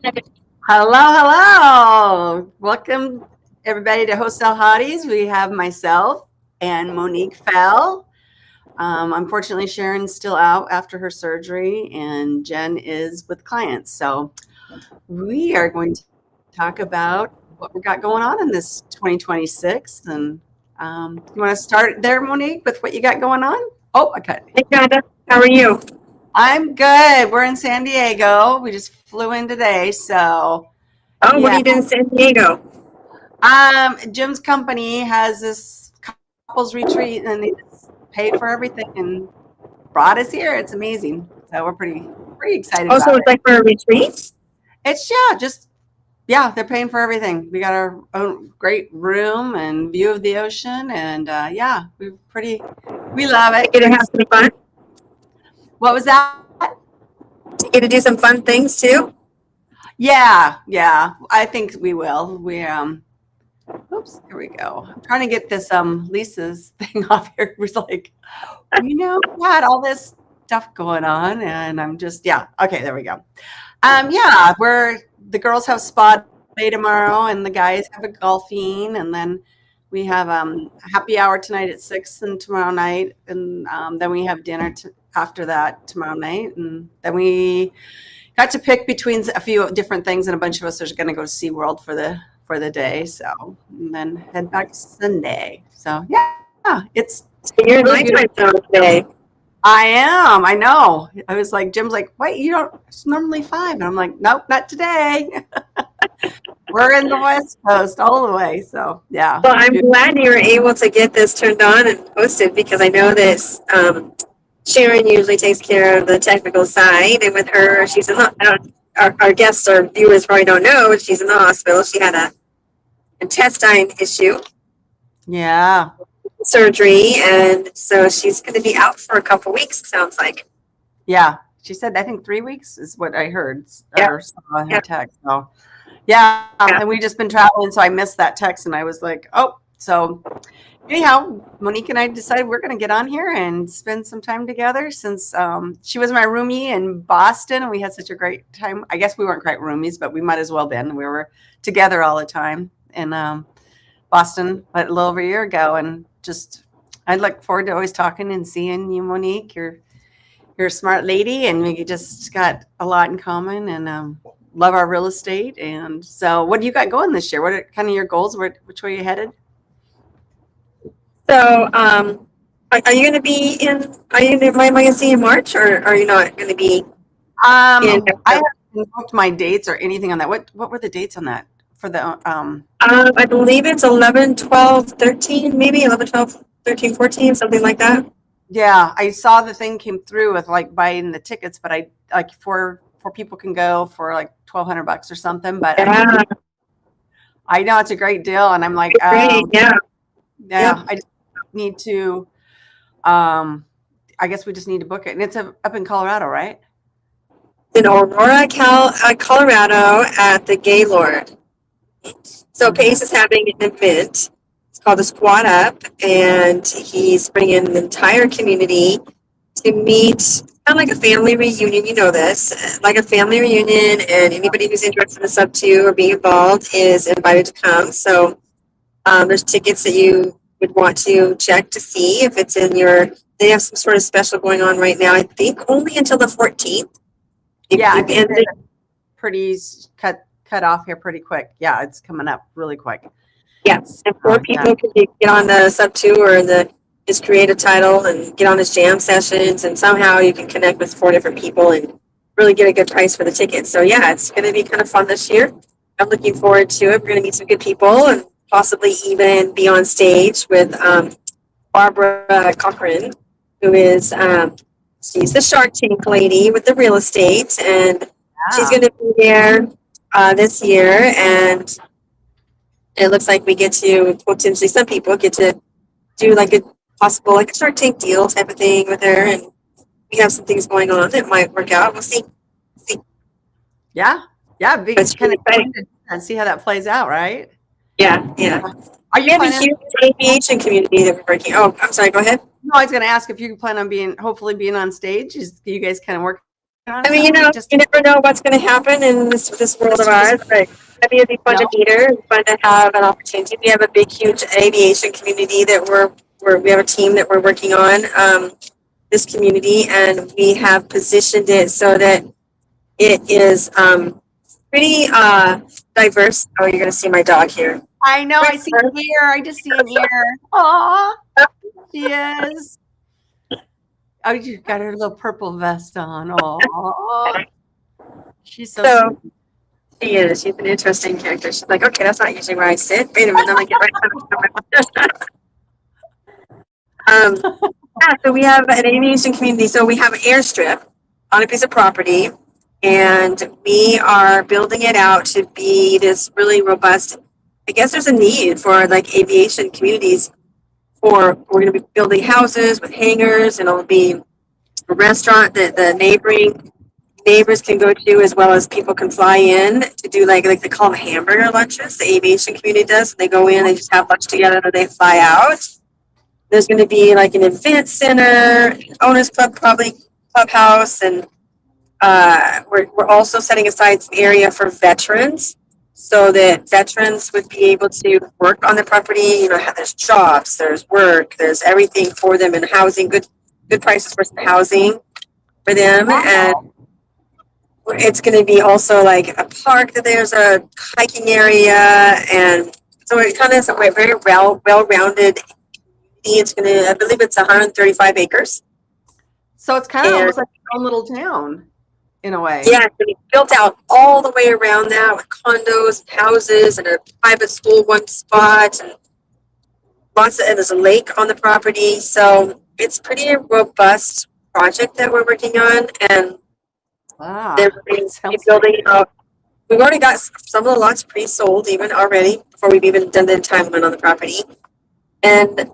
Hello, hello. Welcome, everybody, to Hostel Hotties. We have myself and Monique Fell. Unfortunately, Sharon's still out after her surgery, and Jen is with clients. So we are going to talk about what we got going on in this 2026. And you want to start there, Monique, with what you got going on? Oh, okay. Hey, Donda. How are you? I'm good. We're in San Diego. We just flew in today, so Oh, what are yeah. you doing in San Diego? Jim's company has this couples retreat, and they just paid for everything and brought us here. It's amazing. So we're pretty excited Oh, so about it's it. like for a retreat? It's they're paying for everything. We got our own great room and view of the ocean, and we love You it. get to have some fun? What was that? You get to do some fun things too? Yeah. I think we will. Oops, here we go. I'm trying to get this Lisa's thing off here. We're like, we had all this stuff going on, and I'm just okay, there we go. We're the girls have spa day tomorrow, and the guys have a golfing, and then we have a happy hour tonight at 6 and tomorrow night, and then we have dinner after that tomorrow night, and then we got to pick between a few different things, and a bunch of us are going to go to SeaWorld for the day, so and then head back Sunday. So it's So you're in really my beautiful. time zone today. I am. I know. I was like, Jim's like, wait, you don't, it's normally 5. And I'm like, nope, not today. We're in the West Coast all the way. So, yeah. Well, I'm glad you were able to get this turned on and posted because I know this. Sharon usually takes care of the technical side, and with her, she's in the. Our guests or viewers probably don't know, but she's in the hospital. She had a intestine issue Yeah. surgery, and so she's going to be out for a couple weeks. Sounds like. Yeah. She said, I think 3 weeks is what I heard Yeah. or saw in her Yeah. text. So, yeah. Yeah. And we just been traveling. So I missed that text, and I was like, oh, so anyhow, Monique and I decided we're going to get on here and spend some time together since she was my roomie in Boston, and we had such a great time. I guess we weren't quite roomies, but we might as well been. We were together all the time in Boston a little over a year ago, and just I look forward to always talking and seeing you, Monique. You're a smart lady, and we just got a lot in common, and love our real estate. And so, what do you got going this year? What are kind of your goals? Which way are you headed? So, are you going to be in? Are you am I going to see in March, or are you not going to be in? I haven't booked my dates or anything on that. What were the dates on that for the I believe it's 11, 12, 13, maybe 11, 12, 13, 14, something like that. Yeah, I saw the thing came through with like buying the tickets, but I like four people can go for like $1,200 or something. But Yeah, I know it's a great deal, and I'm like, great. Yeah, yeah. I just need to. Um, I guess we just need to book it, and it's up in Colorado, right? In Aurora, Colorado, at the Gaylord. So Pace is having an event. It's called the Squad Up, and he's bringing the entire community to meet, kind of like a family reunion. You know this, like a family reunion, and anybody who's interested in the sub two or being involved is invited to come. So there's tickets that you would want to check to see if it's in your. They have some sort of special going on right now. I think only until the 14th. Yeah, I think they're pretty cut off here pretty quick. Yeah, it's coming up really quick. Yeah, and 4 people can get on the sub two or the just create a title and get on his jam sessions, and somehow you can connect with 4 different people and really get a good price for the tickets. So yeah, it's going to be kind of fun this year. I'm looking forward to it. We're going to meet some good people and possibly even be on stage with Barbara Cochran, who is she's the Shark Tank lady with the real estate, and she's going to be there this year, and it looks like we get to potentially some people get to do like a possible like a Shark Tank deal type of thing with her, and we have some things going on that might work out. We'll see. Yeah, be It's kind really of exciting. fun and see how that plays out, right? Yeah. Are We you have a planning? huge aviation community that we're working. Oh, I'm sorry. Go ahead. No, I was going to ask if you plan on hopefully being on stage. Do you guys kind of work I mean, you know, you never know what's going to happen in this world of ours, but I mean, it'd be fun to meet her. It's fun to have an opportunity. We have a big, huge aviation community that we have a team that we're working on this community, and we have positioned it so that it is pretty diverse. Oh, you're going to see my dog here. I know. I see an ear. I just see an ear. Aw, she is. Oh, you got her little purple vest on. Oh, she's so sweet. She is. She's an interesting character. She's like, okay, that's not usually where I sit. Wait a minute, I'm gonna get right. So we have an aviation community. So we have an airstrip on a piece of property, and we are building it out to be this really robust. I guess there's a need for like aviation communities. We're going to be building houses with hangars, and it'll be a restaurant that the neighbors can go to, as well as people can fly in to do like they call them hamburger lunches. The aviation community does. They go in, they just have lunch together, and they fly out. There's going to be like an event center, owners club, probably clubhouse, and we're also setting aside some area for veterans, so that veterans would be able to work on the property. You know, there's jobs, there's work, there's everything for them, and housing, good prices for some housing for them. And it's going to be also like a park that there's a hiking area, and so it kind of is a very well-rounded. It's going to, I believe it's 135 acres. So it's kind of almost like its own little town in a way. Yeah, it's going to be built out all the way around that with condos, and houses, and a private school one spot, and and there's a lake on the property. So it's pretty robust project that we're working on, and they're building up. We've already got some of the lots pre-sold even already before we've even done the entitlement on the property. And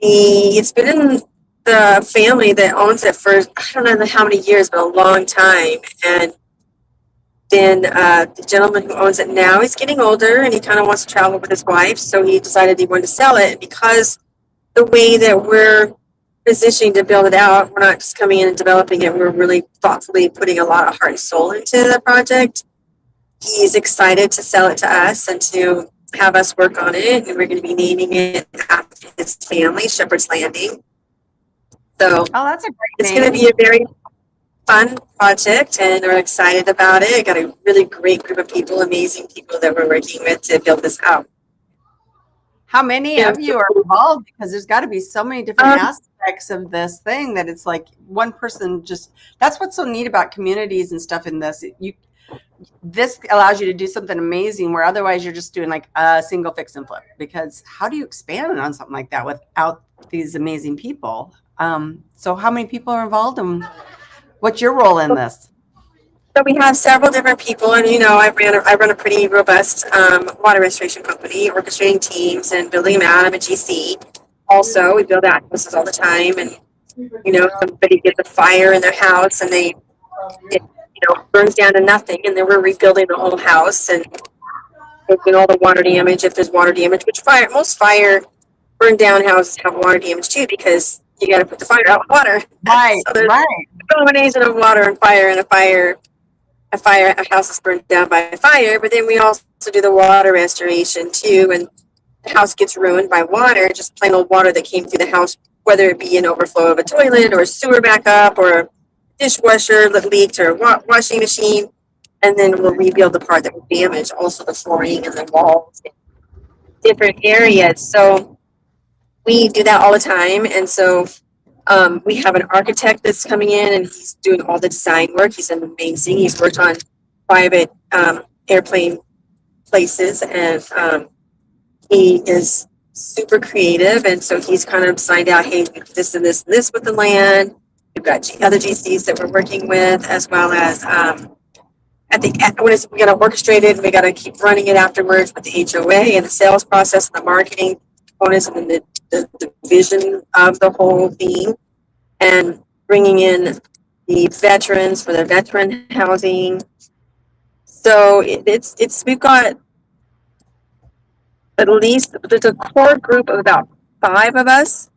it's been in the family that owns it for, I don't know how many years, but a long time. And then the gentleman who owns it now, he's getting older, and he kind of wants to travel with his wife. So he decided he wanted to sell it. And because the way that we're positioning to build it out, we're not just coming in and developing it. We're really thoughtfully putting a lot of heart and soul into the project. He's excited to sell it to us and to have us work on it, and we're going to be naming it after his family, Shepherd's Landing. So that's a great it's going to be a very fun project, and we're excited about it. I got a really great group of people, amazing people that we're working with to build this out. How many of you are involved? Because there's got to be so many different aspects of this thing that it's like one person just, that's what's so neat about communities and stuff in this. This allows you to do something amazing where otherwise you're just doing like a single fix and flip, because how do you expand on something like that without these amazing people? So how many people are involved, and what's your role in this? So we have several different people, and I run a pretty robust water restoration company, orchestrating teams and building them out. I'm a GC. Also, we build out houses all the time, and somebody gets a fire in their house and it burns down to nothing, and then we're rebuilding the whole house and taking all the water damage if there's water damage. Which most fire burned down houses have water damage too, because you got to put the fire out with water. Right, so there's a combination of water and fire, and a house is burned down by a fire. But then we also do the water restoration too, and the house gets ruined by water, just plain old water that came through the house, whether it be an overflow of a toilet or a sewer backup or a dishwasher that leaked or a washing machine, and then we'll rebuild the part that was damaged, also the flooring and the walls in different areas. So we do that all the time. And so we have an architect that's coming in, and he's doing all the design work. He's amazing. He's worked on private airplane places, and he is super creative. And so he's kind of signed out, hey, this and this and this with the land. We've got other GCs that we're working with, as well as we got to orchestrate it, and we got to keep running it afterwards with the HOA and the sales process and the marketing components, and then the vision of the whole thing, and bringing in the veterans for the veteran housing. So we've got at least, there's a core group of about 5 of us.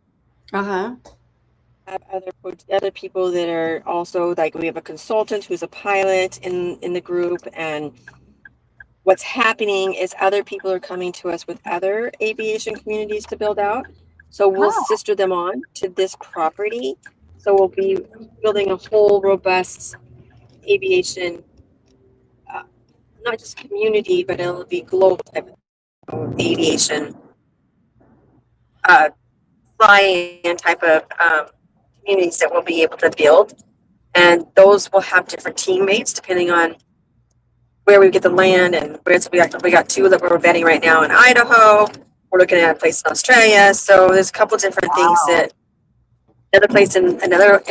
have other people that are also, like, we have a consultant who's a pilot in the group, and what's happening is other people are coming to us with other aviation communities to build out. So we'll Oh, sister them on to this property. So we'll be building a whole robust aviation, uh, not just community, but it'll be global type of aviation, uh, fly-in type of communities that we'll be able to build. And those will have different teammates depending on where we get the land and where it's, we got two that we're vetting right now in Idaho. We're looking at a place in Australia. So there's a couple different things wow. that another place in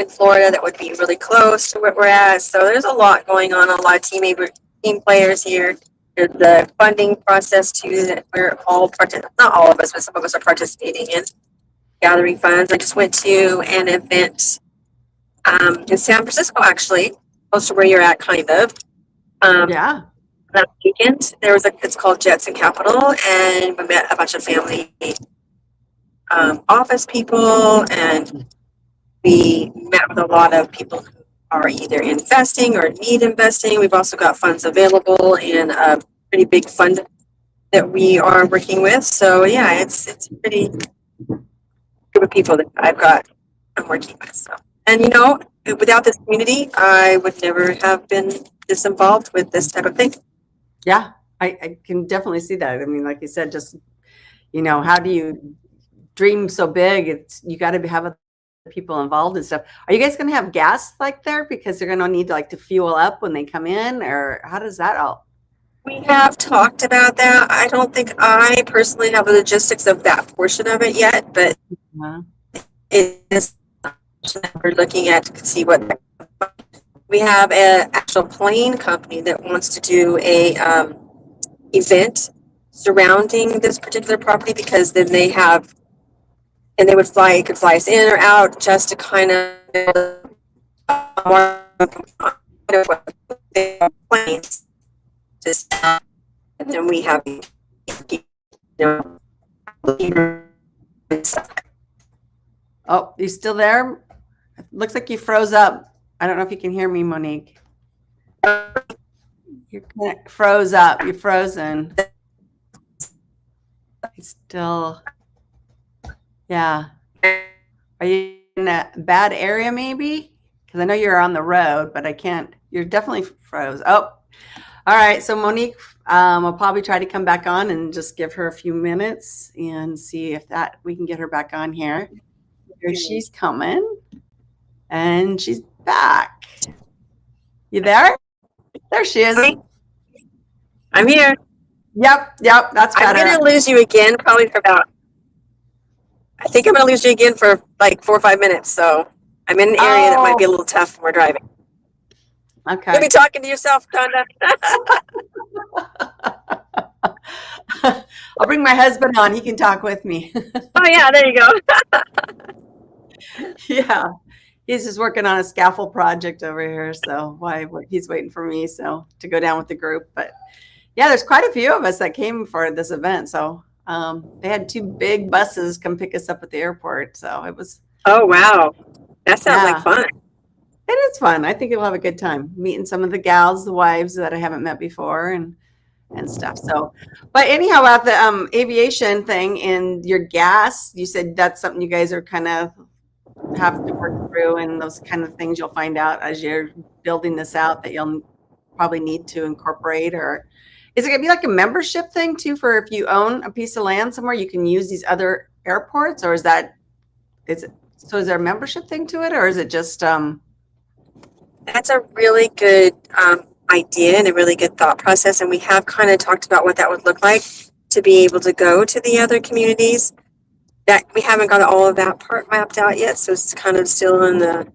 Florida that would be really close to where we're at. So there's a lot going on, a lot of team players here. There's the funding process too that we're all not all of us, but some of us are participating in, gathering funds. I just went to an event in San Francisco, actually, close to where you're at, kind of. Yeah. Last weekend, it's called Jetson Capital, and we met a bunch of family office people, and we met with a lot of people who are either investing or need investing. We've also got funds available and a pretty big fund that we are working with. So yeah, it's a pretty group of people that I'm working with. So, and without this community, I would never have been this involved with this type of thing. Yeah, I can definitely see that. I mean, like you said, just, how do you dream so big? You got to have other people involved and stuff. Are you guys going to have gas like there because they're going to need to feel up when they come in, or how does that all? We have talked about that. I don't think I personally have the logistics of that portion of it yet, but it is something that we're looking at to see what. We have an actual plane company that wants to do a event surrounding this particular property, because then they would could fly us in or out just to kind of more planes. And then we have Oh, you still there? It looks like you froze up. I don't know if you can hear me, Monique. You froze up. You're frozen. It's still, yeah. Are you in a bad area maybe? Because I know you're on the road, but I can't. You're definitely froze. Oh, all right. So Monique, we'll probably try to come back on and just give her a few minutes and see if we can get her back on here. Here she's coming, and she's back. You there? There she is. I'm here. Yep. That's better. I'm gonna lose you again, probably for about. I think I'm gonna lose you again for like 4 or 5 minutes. So I'm in an area that might be a little tough when we're driving. Okay. You'll be talking to yourself, Donda. I'll bring my husband on. He can talk with me. Oh yeah, there you go. Yeah. He's just working on a scaffold project over here. So he's waiting for me to go down with the group. But yeah, there's quite a few of us that came for this event. So they had 2 big buses come pick us up at the airport. So it was. Oh, wow. That sounds like fun. It is fun. I think you'll have a good time meeting some of the gals, the wives that I haven't met before and stuff. So, but anyhow, about the aviation thing and your gas, you said that's something you guys are kind of have to work through, and those kind of things you'll find out as you're building this out that you'll probably need to incorporate. Or is it going to be like a membership thing too, for if you own a piece of land somewhere, you can use these other airports, or is there a membership thing to it, or is it just That's a really good idea and a really good thought process, and we have kind of talked about what that would look like to be able to go to the other communities. That we haven't got all of that part mapped out yet, so it's kind of still in the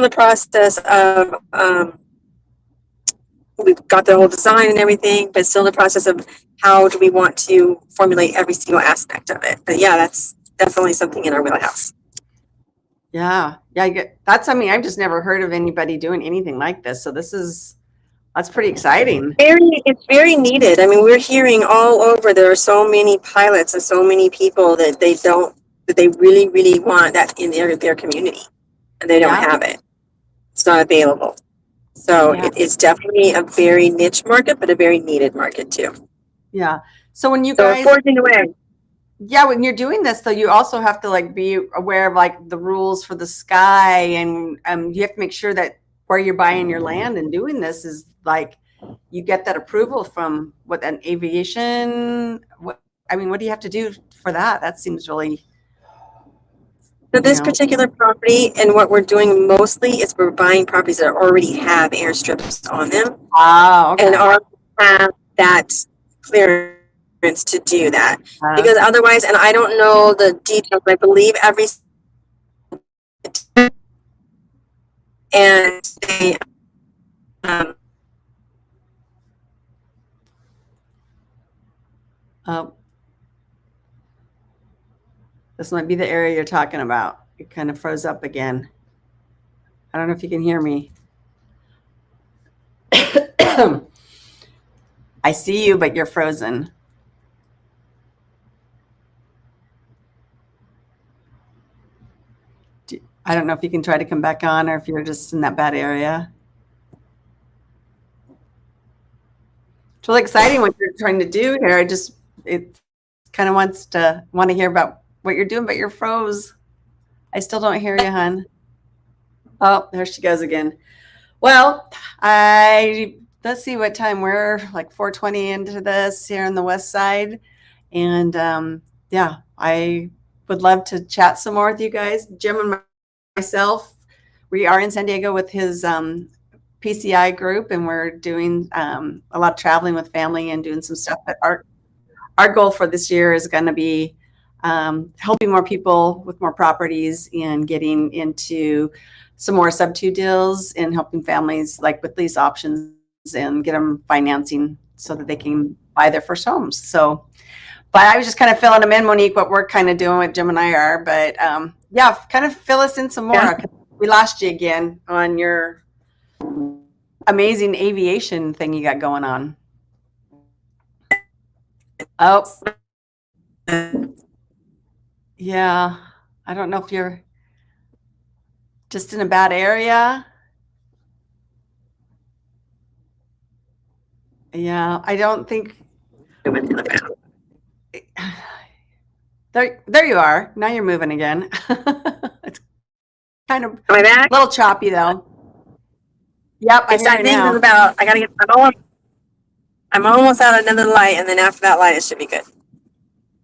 process of we've got the whole design and everything, but still in the process of how do we want to formulate every single aspect of it. But yeah, that's definitely something in our wheelhouse. Yeah. I've just never heard of anybody doing anything like this. So that's pretty exciting. It's very needed. I mean, we're hearing all over, there are so many pilots and so many people that they don't that they really, really want that in their community, and they don't have it. It's not available. So it's definitely a very niche market, but a very needed market too. Yeah. So when you guys, forging away. Yeah, when you're doing this, though, you also have to like be aware of like the rules for the sky, and you have to make sure that where you're buying your land and doing this is like you get that approval from what an aviation. What do you have to do for that? That seems really. So this particular property, and what we're doing mostly is we're buying properties that already have airstrips on them. Oh, okay. And already have that clearance to do that. Because otherwise, and I don't know the details, but I believe and they this might be the area you're talking about. It kind of froze up again. I don't know if you can hear me. I see you, but you're frozen. I don't know if you can try to come back on, or if you're just in that bad area. It's really exciting what you're trying to do here. It kind of want to hear about what you're doing, but you're froze. I still don't hear you, hon. Oh, there she goes again. Well, let's see what time we're like 4:20 into this here on the west side. And yeah, I would love to chat some more with you guys. Jim and myself, we are in San Diego with his PCI group, and we're doing a lot of traveling with family and doing some stuff. But our goal for this year is going to be helping more people with more properties and getting into some more sub-2 deals and helping families like with lease options and get them financing so that they can buy their first homes. So, but I was just kind of filling them in, Monique, what we're kind of doing, what Jim and I are. But yeah, kind of fill us in some more. Yeah. We lost you again on your amazing aviation thing you got going on. Oh, yeah. I don't know if you're just in a bad area. Yeah, I don't think. There you are. Now you're moving again. It's kind of a little choppy though. Yep, I hear you now. I gotta get. I'm almost out of another light, and then after that light, it should be good.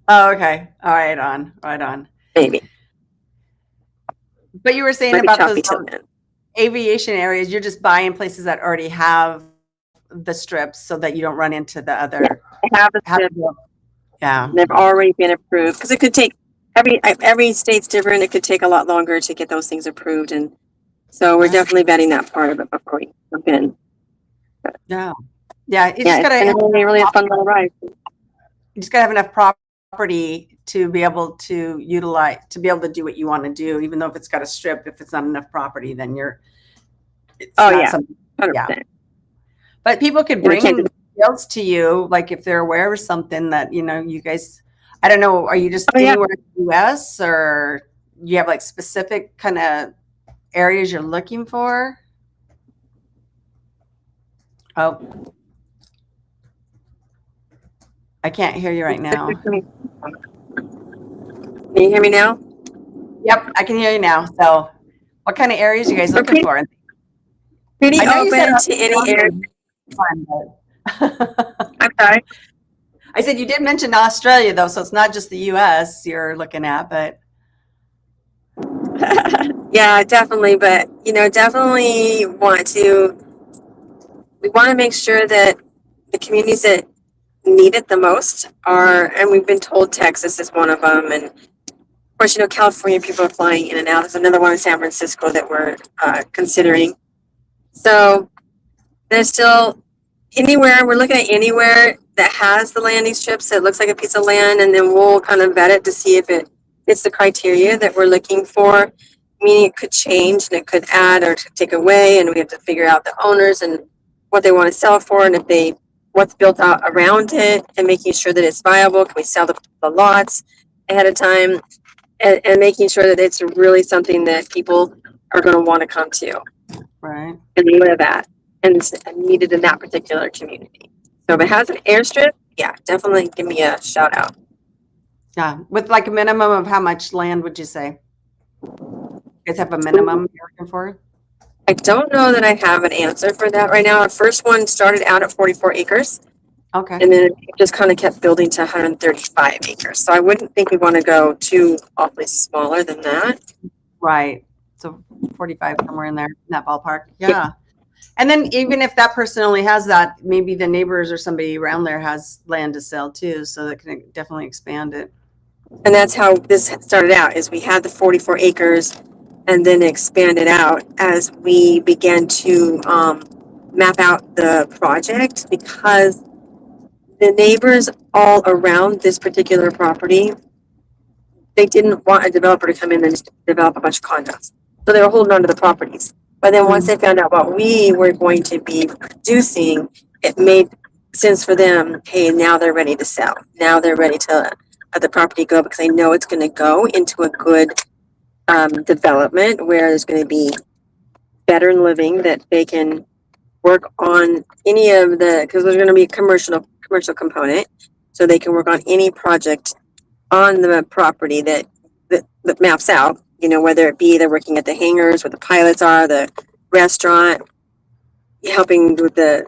Oh, okay. All right, right on. Maybe. But you were saying about those aviation areas. You're just buying places that already have the strips, so that you don't run into the other. Yeah, have the strip. Yeah, they've already been approved, because it could take every state's different. It could take a lot longer to get those things approved, and so we're definitely vetting that part of it before we jump in. But, yeah. You just gotta have really a fun little ride. You just gotta have enough property to be able to utilize, to be able to do what you want to do, even though if it's got a strip. If it's not enough property, then yeah. But people could bring deals to you, like if they're aware of something that, you guys, I don't know, are you just anywhere in the US, or you have like specific kind of areas you're looking for? Oh, I can't hear you right now. Can you hear me now? Yep, I can hear you now. So what kind of areas are you guys looking for? Pretty open to any area. I'm sorry? I said you did mention Australia, though, so it's not just the US you're looking at, but. Yeah, definitely. But, definitely we want to make sure that the communities that need it the most and we've been told Texas is one of them. And of course, California, people are flying in and out. There's another one in San Francisco that we're considering. So there's still we're looking at anywhere that has the landing strips that looks like a piece of land, and then we'll kind of vet it to see if it fits the criteria that we're looking for. Meaning it could change, and it could add or take away, and we have to figure out the owners and what they want to sell for, and what's built out around it, and making sure that it's viable. Can we sell the lots ahead of time? and making sure that it's really something that people are going to want to come to Right. and live at and it's needed in that particular community. So if it has an airstrip, yeah, definitely give me a shout out. Yeah. With like a minimum of how much land would you say? You guys have a minimum you're looking for? I don't know that I have an answer for that right now. Our first one started out at 44 acres. Okay. And then it just kind of kept building to 135 acres. So I wouldn't think we want to go too awfully smaller than that. Right. So 45, somewhere in there, in that ballpark. Yeah. And then even if that person only has that, maybe the neighbors or somebody around there has land to sell too. So that can definitely expand it. And that's how this started out, is we had the 44 acres and then expanded out as we began to map out the project, because the neighbors all around this particular property, they didn't want a developer to come in and just develop a bunch of condos. So they were holding on to the properties. But then once they found out what we were going to be producing, it made sense for them. Hey, now they're ready to sell. Now they're ready to let the property go, because they know it's going to go into a good development where there's going to be better living, that they can work on any of the, because there's going to be a commercial component, so they can work on any project on the property that maps out, whether it be they're working at the hangars where the pilots are, the restaurant, helping with the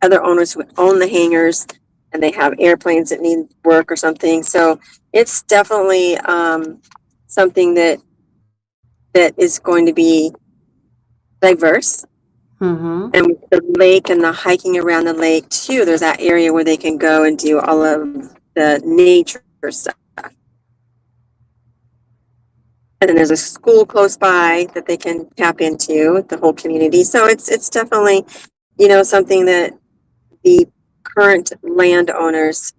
other owners who own the hangars, and they have airplanes that need work or something. So it's definitely something that is going to be diverse. Mm-hmm. And with the lake and the hiking around the lake too, there's that area where they can go and do all of the nature stuff. And then there's a school close by that they can tap into, the whole community. So it's definitely, something that the current landowners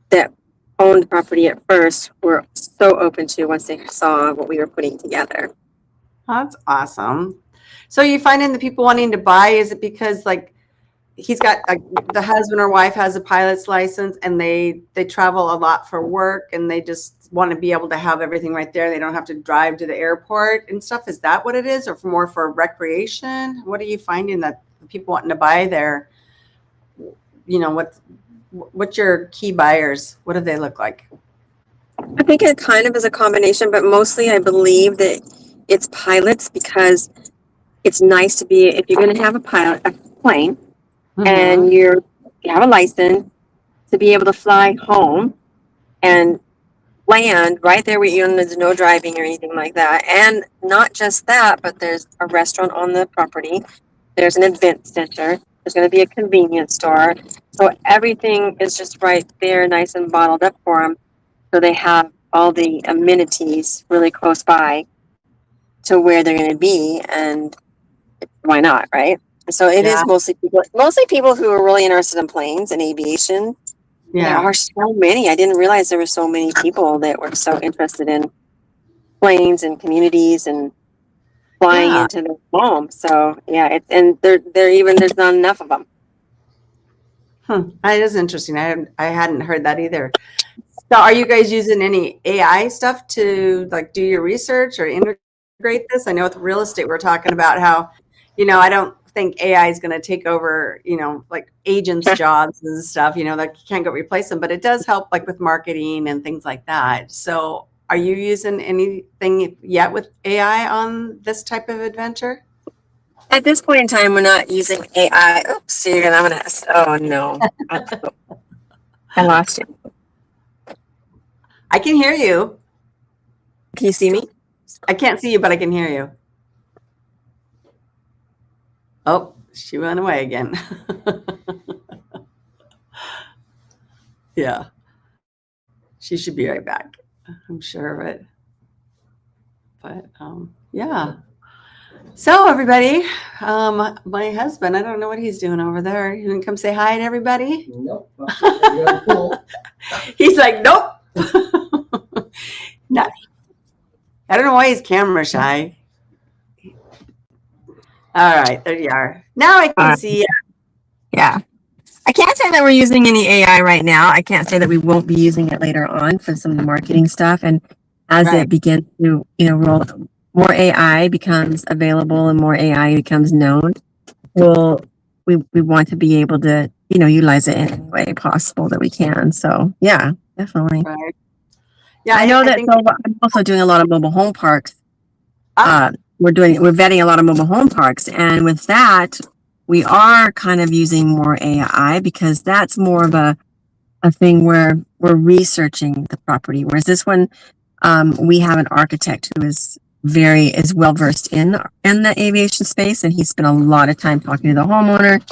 that owned property at first were so open to once they saw what we were putting together. That's awesome. So you finding the people wanting to buy, is it because like he's got the husband or wife has a pilot's license and they travel a lot for work and they just want to be able to have everything right there. They don't have to drive to the airport and stuff. Is that what it is? Or more for recreation? What are you finding that the people wanting to buy there? What's your key buyers? What do they look like? I think it kind of is a combination, but mostly I believe that it's pilots, because it's nice to be, if you're going to have a plane, and you have a license, to be able to fly home and land right there where there's no driving or anything like that. And not just that, but there's a restaurant on the property. There's an event center. There's going to be a convenience store. So everything is just right there, nice and bottled up for them. So they have all the amenities really close by to where they're going to be. And why not, right? So it is mostly people who are really interested in planes and aviation. Yeah. There are so many. I didn't realize there were so many people that were so interested in planes and communities and flying into their home. So yeah, there's not enough of them. That is interesting. I hadn't heard that either. So are you guys using any AI stuff to like do your research or integrate this? I know with real estate, we're talking about how, I don't think AI is going to take over, like agents' jobs and stuff, that you can't go replace them, but it does help like with marketing and things like that. So are you using anything yet with AI on this type of adventure? At this point in time, we're not using AI. Oops, oh no. I lost you. I can hear you. Can you see me? I can't see you, but I can hear you. Oh, she went away again. Yeah. She should be right back. I'm sure of it. But yeah. So everybody, my husband, I don't know what he's doing over there. You can come say hi to everybody? Nope. He's like, nope. No. I don't know why he's camera shy. All right, there you are. Now I can see you. Yeah. I can't say that we're using any AI right now. I can't say that we won't be using it later on for some of the marketing stuff. And as Right. it begins to, roll, more AI becomes available and more AI becomes known, we want to be able to, utilize it in any way possible that we can. So yeah, definitely. Right. Yeah, I know I that. think. So I'm also doing a lot of mobile home parks. Ah, We're vetting a lot of mobile home parks, and with that, we are kind of using more AI because that's more of a thing where we're researching the property. Whereas this one, we have an architect who is well versed in the aviation space, and he spent a lot of time talking to the homeowner,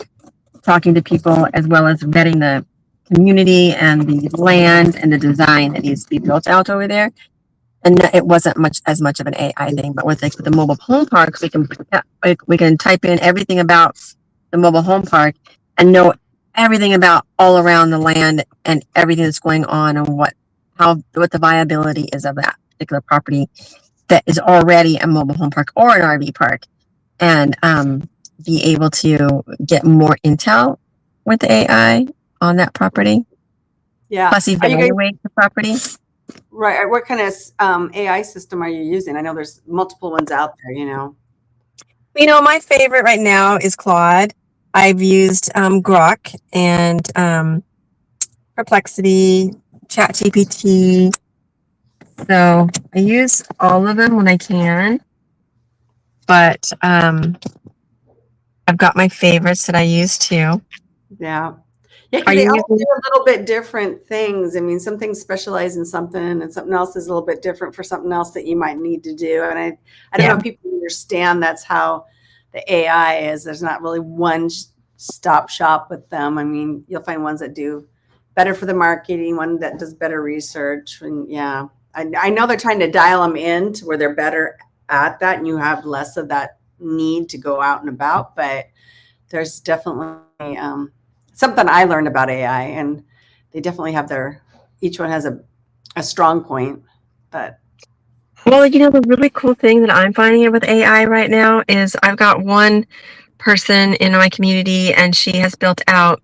talking to people, as well as vetting the community and the land and the design that needs to be built out over there. And it wasn't as much of an AI thing, but with the mobile home parks, we can type in everything about the mobile home park and know everything about all around the land and everything that's going on and what the viability is of that particular property that is already a mobile home park or an RV park, and be able to get more intel with AI on that property. yeah. Plus evaluate the property. Right. What kind of AI system are you using? I know there's multiple ones out there, My favorite right now is Claude. I've used Grok and Perplexity, ChatGPT. So I use all of them when I can, but I've got my favorites that I use too. Yeah. Yeah, Are because they you all do using? a little bit different things. I mean, some things specialize in something, and something else is a little bit different for something else that you might need to do. And I don't know Yeah, if people understand that's how the AI is. There's not really one stop shop with them. I mean, you'll find ones that do better for the marketing, one that does better research. And yeah, I know they're trying to dial them in to where they're better at that, and you have less of that need to go out and about. But there's definitely something I learned about AI, and they definitely have each one has a strong point. But well, the really cool thing that I'm finding with AI right now is I've got one person in my community, and she has built out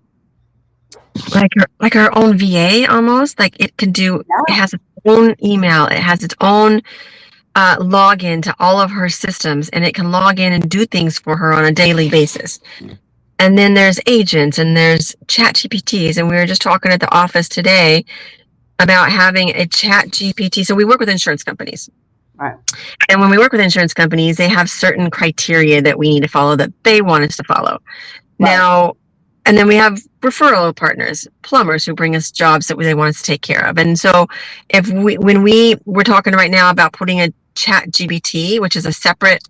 like her own VA almost. Like it can do. It yeah, has its own email. It has its own login to all of her systems, and it can log in and do things for her on a daily basis. And then there's agents and there's chat GPTs. And we were just talking at the office today about having a chat GPT. So we work with insurance companies. right, And when we work with insurance companies, they have certain criteria that we need to follow that they want us to follow. right. Now, and then we have referral partners, plumbers who bring us jobs that they want us to take care of. And so when we're talking right now about putting a chat GPT, which is a separate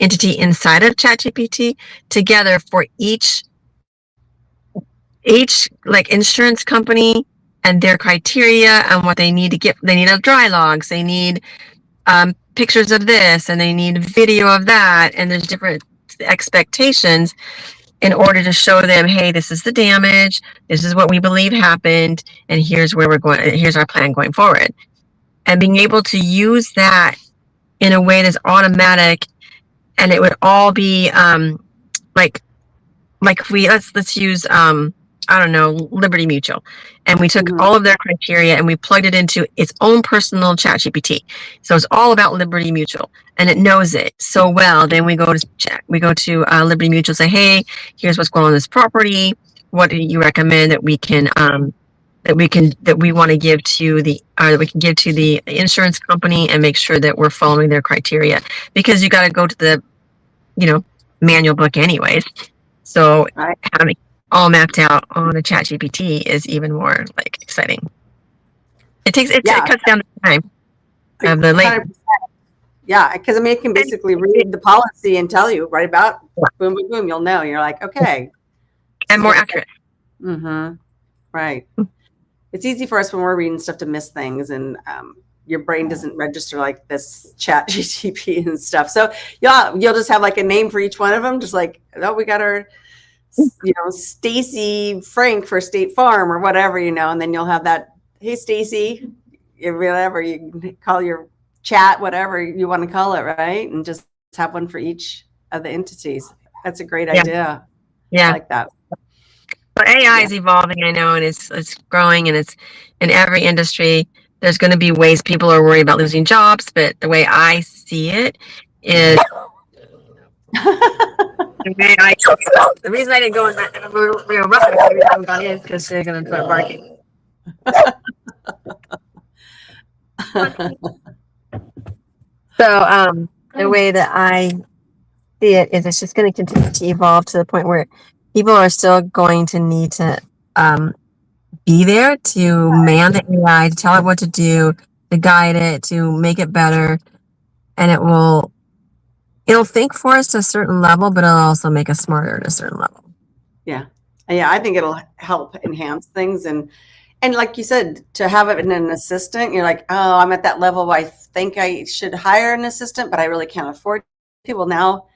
entity inside of chat GPT, together for each like insurance company and their criteria and what they need to get. They need a dry logs, they need pictures of this, and they need video of that, and there's different expectations in order to show them, hey, this is the damage, this is what we believe happened, and here's where we're going, here's our plan going forward. And being able to use that in a way that's automatic, and it would all be like let's use I don't know, Liberty Mutual, and we took Mm-hmm. all of their criteria and we plugged it into its own personal chat GPT. So it's all about Liberty Mutual, and it knows it so well. Then we go to Liberty Mutual, say, hey, here's what's going on this property. What do you recommend that we want to give to that we can give to the insurance company and make sure that we're following their criteria, because you got to go to the manual book anyways. So Right. having all mapped out on a chat GPT is even more like exciting. It Yeah, cuts down the time of the late. 100%. Yeah, because I mean, it can basically read the policy and tell you right about boom, boom, boom. You'll know. You're like, okay, And more accurate. Mm-hmm. Right. It's easy for us when we're reading stuff to miss things, and your brain doesn't register like this chat GTP and stuff. So you'll just have like a name for each one of them, just like, oh, we got our Stacy Frank for State Farm or whatever, and then you'll have that, hey Stacy, whatever you can call your chat, whatever you want to call it, right? And just have one for each of the entities. That's a great idea. Yeah. I like that. But AI is evolving, I know, and it's growing, and it's in every industry. There's going to be ways people are worried about losing jobs, but the way I see it is the way I see it. The reason I didn't go in that real rough, the reason I haven't gone in is because they're going to start barking. So the way that I see it is it's just going to continue to evolve to the point where people are still going to need to be there to man the AI, to tell it what to do, to guide it, to make it better, and it'll think for us to a certain level, but it'll also make us smarter at a certain level. Yeah. Yeah, I think it'll help enhance things. And like you said, to have it in an assistant, you're like, oh, I'm at that level where I think I should hire an assistant, but I really can't afford it. Well, now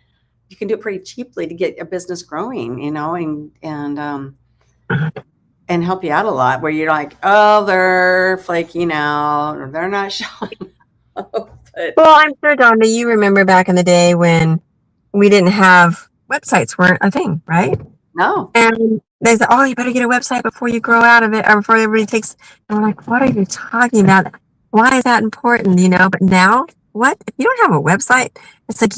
you can do it pretty cheaply to get a business growing, and help you out a lot, where you're like, oh, they're flaking out or they're not showing up. Well, I'm sure, Donda, you remember back in the day when we didn't have websites weren't a thing, right? No. And they said, oh, you better get a website before you grow out of it, or before everybody takes. And we're like, what are you talking about? Why is that important? But now, what? If you don't have a website, it's like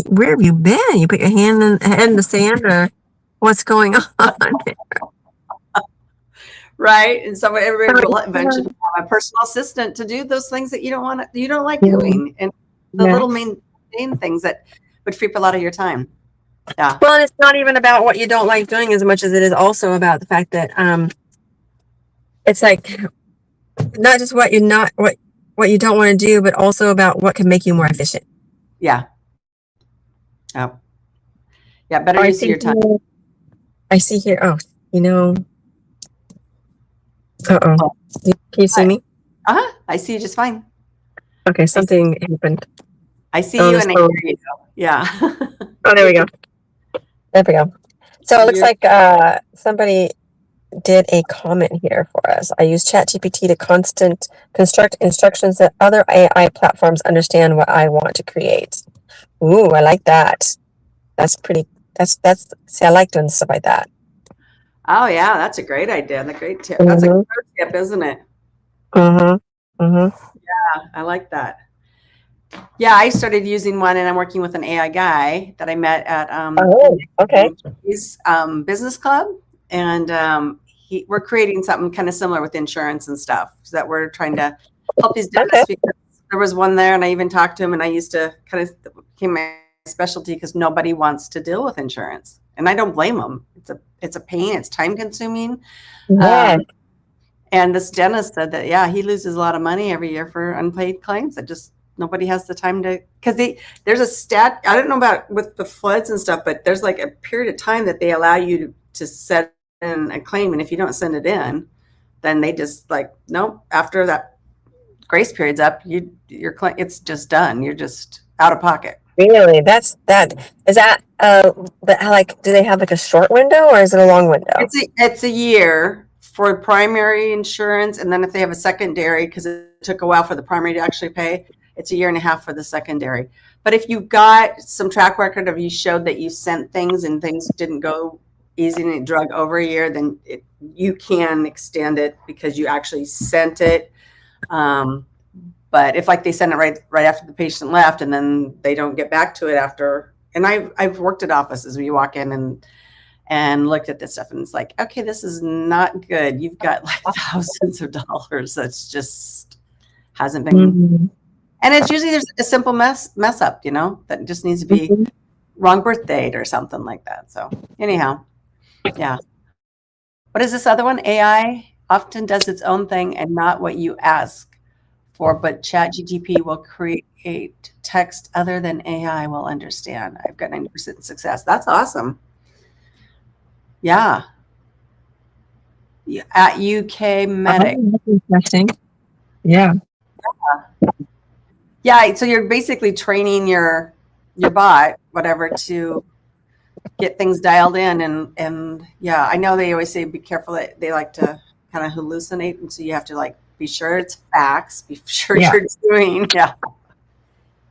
where have you been? You put your head in the sand, or what's going on? Right. And so everybody will eventually have a personal assistant to do those things that you don't like doing, and the little main things that would free up a lot of your time. Yeah. Well, and it's not even about what you don't like doing as much as it is also about the fact that it's like not just what you don't want to do, but also about what can make you more efficient. Yeah. Oh. Yeah. Better use of your time. I see here. Oh, Uh-oh. Can you see me? I see you just fine. Okay, something happened. I see you and I hear you. Yeah. Oh, there we go. There we go. So it looks like somebody did a comment here for us. I use ChatGPT to construct instructions that other AI platforms understand what I want to create. Ooh, I like that. That's pretty. See, I like doing stuff like that. Oh yeah, that's a great idea. That's a great tip. That's a good tip, isn't it? Yeah, I like that. Yeah, I started using one, and I'm working with an AI guy that I met at his business club, and we're creating something kind of similar with insurance and stuff, so that we're trying to help these dentists. Because there was one there, and I even talked to him, and I used to kind of became my specialty because nobody wants to deal with insurance, and I don't blame them. It's a pain. It's time consuming. Yeah. And this dentist said that he loses a lot of money every year for unpaid claims. That just nobody has the time to, because there's a stat, I don't know about with the floods and stuff, but there's like a period of time that they allow you to set in a claim, and if you don't send it in, then they just like, nope, after that grace period's up, your claim, it's just done. You're just out of pocket. Really? Is that like, do they have like a short window, or is it a long window? It's a year for primary insurance, and then if they have a secondary, because it took a while for the primary to actually pay, it's a year and a half for the secondary. But if you got some track record of you showed that you sent things and things didn't go easy and it drug over a year, then you can extend it because you actually sent it. But if like they send it right after the patient left, and then they don't get back to it after, and I've worked at offices where you walk in and looked at this stuff, and it's like, okay, this is not good. You've got like thousands of dollars that's just hasn't been, and it's usually there's a simple mess up, that just needs to be wrong birth date or something like that. So anyhow, yeah. What is this other one? AI often does its own thing and not what you ask for, but ChatGPT will create text other than AI will understand. I've got 90% success. That's awesome. Yeah. At UK Medic. That's interesting. Yeah. Yeah. So you're basically training your bot, whatever, to get things dialed in. And yeah, I know they always say be careful that they like to kind of hallucinate. And so you have to like be sure it's facts, be sure you're doing. Yeah.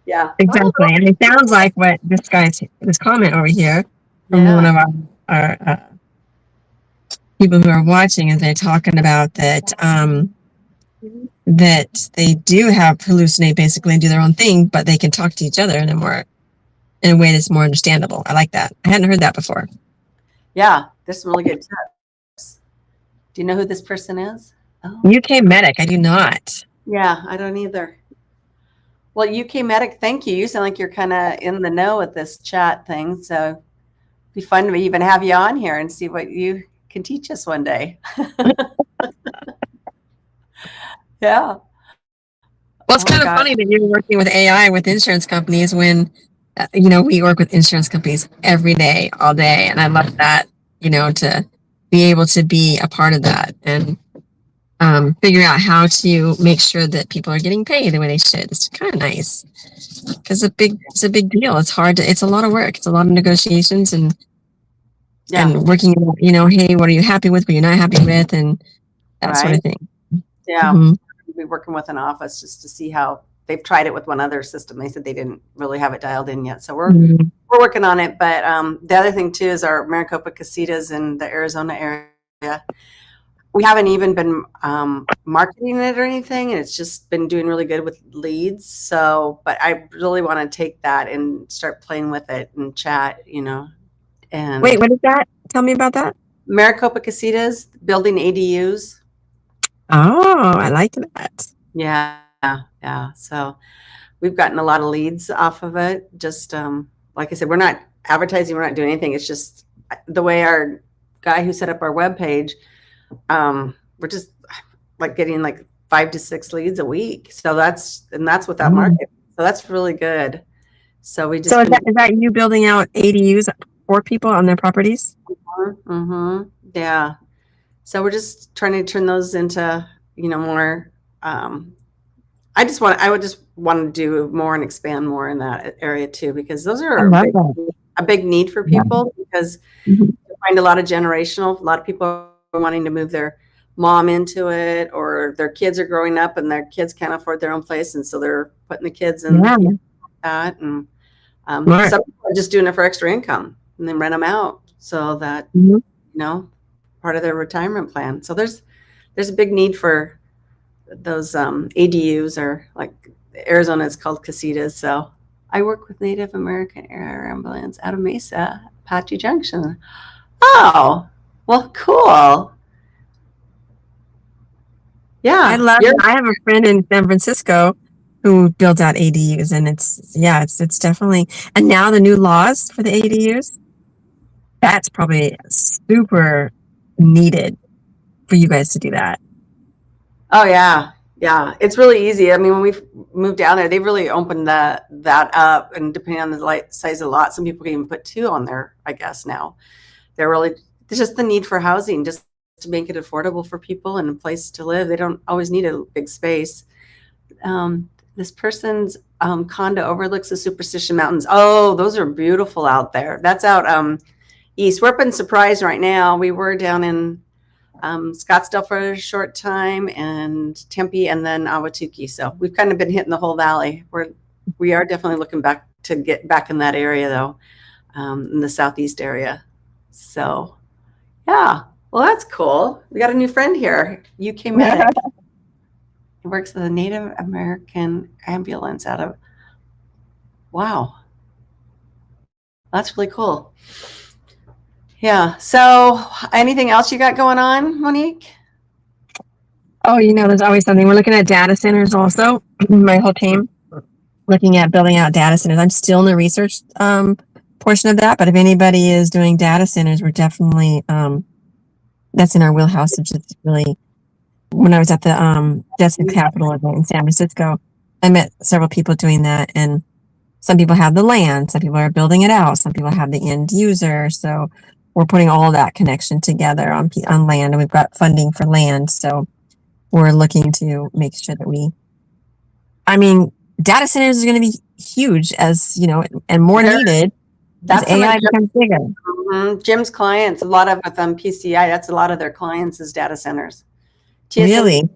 Yeah. Exactly. And it sounds like what this comment over here from one of our people who are watching is they're talking about that that they do have hallucinate basically and do their own thing, but they can talk to each other in a way that's more understandable. I like that. I hadn't heard that before. Yeah, there's some really good tips. Do you know who this person is? Oh. UK Medic. I do not. Yeah, I don't either. Well, UK Medic, thank you. You sound like you're kind of in the know with this chat thing. So it'd be fun to even have you on here and see what you can teach us one day. Yeah. Well, it's kind of funny that you're working with AI with insurance companies when, we work with insurance companies every day, all day. And I love that, to be able to be a part of that and figure out how to make sure that people are getting paid the way they should. It's kind of nice because it's a big deal. It's hard it's a lot of work. It's a lot of negotiations and working, hey, what are you happy with? What you're not happy with? And that sort of thing. Yeah. Mm-hmm. We'll be working with an office just to see how they've tried it with one other system. They said they didn't really have it dialed in yet. So we're working on it. But the other thing too is our Maricopa Casitas in the Arizona area. We haven't even been marketing it or anything, and it's just been doing really good with leads. So, but I really want to take that and start playing with it and chat, And wait, what is that? Tell me about that. Maricopa Casitas, building ADUs. Oh, I like that. Yeah. So we've gotten a lot of leads off of it. Just like I said, we're not advertising, we're not doing anything. It's just the way our guy who set up our webpage. We're just like getting like 5 to 6 leads a week. So that's without market. So that's really good. So we just. So is that you building out ADUs for people on their properties? Mm-hmm. Yeah. So we're just trying to turn those into, more. I would just want to do more and expand more in that area too, because those are a big need for people because you find a lot of people are wanting to move their mom into it, or their kids are growing up and their kids can't afford their own place. And so they're putting the kids in that. And some people are just doing it for extra income and then rent them out so that, part of their retirement plan. So there's a big need for those ADUs, or like Arizona is called casitas. So I work with Native American Air Ambulance out of Mesa, Apache Junction. Oh, well, cool. Yeah. I love it. I have a friend in San Francisco who builds out ADUs, and it's definitely, and now the new laws for the ADUs, that's probably super needed for you guys to do that. Oh yeah. It's really easy. I mean, when we moved down there, they really opened that up, and depending on the size of the lot, some people can even put 2 on there, I guess. Now there's just the need for housing, just to make it affordable for people and a place to live. They don't always need a big space. This person's condo overlooks the Superstition Mountains. Oh, those are beautiful out there. That's out east. We're up in Surprise right now. We were down in Scottsdale for a short time, and Tempe, and then Ahwatukee. So we've kind of been hitting the whole valley. We are definitely looking back to get back in that area though, in the southeast area. So yeah, well, that's cool. We got a new friend here, UK Medic. He works for the Native American Ambulance out of. Wow, that's really cool. Yeah. So anything else you got going on, Monique? Oh, there's always something. We're looking at data centers also. My whole team looking at building out data centers. I'm still in the research portion of that, but if anybody is doing data centers, we're definitely that's in our wheelhouse. It's just really, when I was at the Desert Capital event in San Francisco, I met several people doing that, and some people have the land, some people are building it out, some people have the end user. So we're putting all of that connection together on land, and we've got funding for land. So we're looking to make sure that data centers is going to be huge, as and more needed. That's AI becomes bigger. Mm-hmm. Jim's clients, a lot of them PCI, that's a lot of their clients is data centers. Really?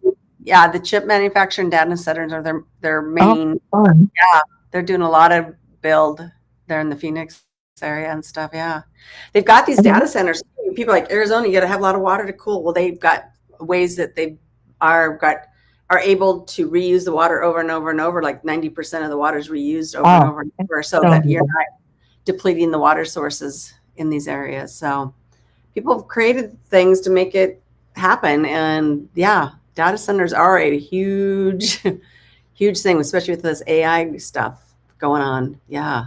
Yeah, the chip manufacturing data centers are their main. Yeah, they're doing a lot of build there in the Phoenix area and stuff. Yeah, they've got these data centers. people like Arizona, you got to have a lot of water to cool. Well, they've got ways that they are able to reuse the water over and over and over. Like 90% of the water is reused over and over and over, so that you're not depleting the water sources in these areas. So people have created things to make it happen. And yeah, data centers are a huge, huge thing, especially with this AI stuff going on. Yeah.